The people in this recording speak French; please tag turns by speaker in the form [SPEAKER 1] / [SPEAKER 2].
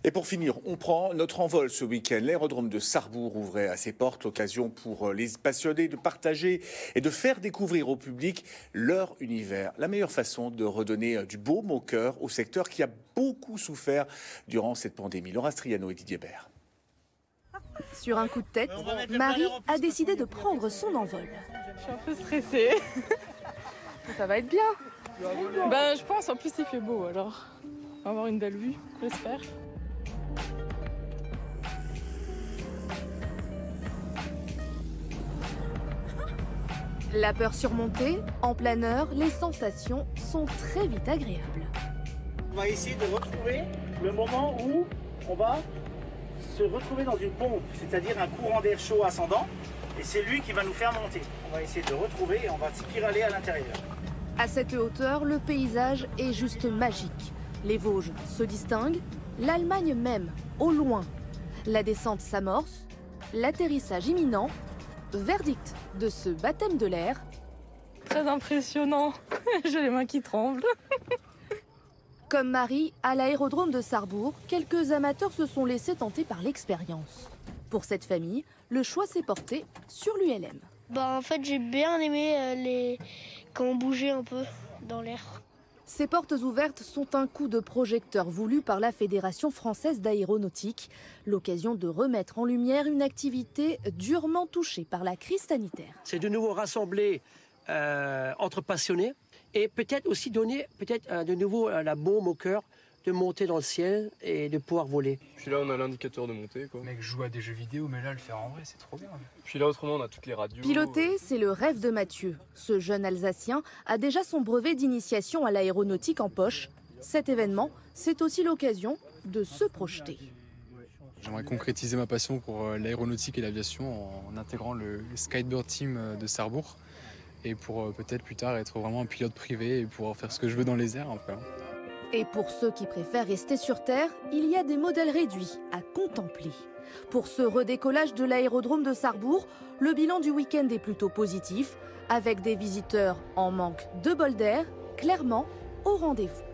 [SPEAKER 1] Et pour finir, on prend notre envol ce week-end. L'aérodrome de Sarrebourg ouvrait à ses portes, l'occasion pour les passionnés de partager et de faire découvrir au public leur univers. La meilleure façon de redonner du baume au cœur au secteur qui a beaucoup souffert durant cette pandémie. Laura Striano et Didier Bert.
[SPEAKER 2] Sur un coup de tête, Marie a décidé de prendre son envol.
[SPEAKER 3] Je suis un peu stressée.
[SPEAKER 2] Ça va être bien.
[SPEAKER 3] Ben, je pense, en plus il fait beau, alors on va avoir une belle vue, j'espère.
[SPEAKER 2] La peur surmontée, en pleine heure, les sensations sont très vite agréables.
[SPEAKER 4] On va essayer de retrouver le moment où on va se retrouver dans une pompe, c'est-à-dire un courant d'air chaud ascendant, et c'est lui qui va nous faire monter. On va essayer de le retrouver et on va spiraler à l'intérieur.
[SPEAKER 2] À cette hauteur, le paysage est juste magique. Les Vosges se distinguent, l'Allemagne même, au loin. La descente s'amorce, l'atterrissage imminent. Verdict de ce baptême de l'air.
[SPEAKER 3] Très impressionnant, j'ai les mains qui tremblent.
[SPEAKER 2] Comme Marie, à l'aérodrome de Sarrebourg, quelques amateurs se sont laissés tenter par l'expérience. Pour cette famille, le choix s'est porté sur l'ULM.
[SPEAKER 5] En fait, j'ai bien aimé quand on bougeait un peu dans l'air.
[SPEAKER 2] Ces portes ouvertes sont un coup de projecteur voulu par la Fédération française d'aéronautique, l'occasion de remettre en lumière une activité durement touchée par la crise sanitaire.
[SPEAKER 6] C'est de nouveau rassembler entre passionnés et peut-être aussi donner de nouveau la baume au cœur de monter dans le ciel et de pouvoir voler.
[SPEAKER 7] Puis là, on a l'indicateur de montée, quoi.
[SPEAKER 8] Le mec joue à des jeux vidéo, mais là, le faire en vrai, c'est trop bien.
[SPEAKER 7] Puis là, autrement, on a toutes les radios.
[SPEAKER 2] Piloter, c'est le rêve de Mathieu. Ce jeune Alsacien a déjà son brevet d'initiation à l'aéronautique en poche. Cet événement, c'est aussi l'occasion de se projeter.
[SPEAKER 8] J'aimerais concrétiser ma passion pour l'aéronautique et l'aviation en intégrant le Skybird Team de Sarrebourg et pour peut-être plus tard être vraiment un pilote privé et pouvoir faire ce que je veux dans les airs après.
[SPEAKER 2] Et pour ceux qui préfèrent rester sur Terre, il y a des modèles réduits à contempler. Pour ce redécollage de l'aérodrome de Sarrebourg, le bilan du week-end est plutôt positif, avec des visiteurs en manque de bol d'air, clairement au rendez-vous.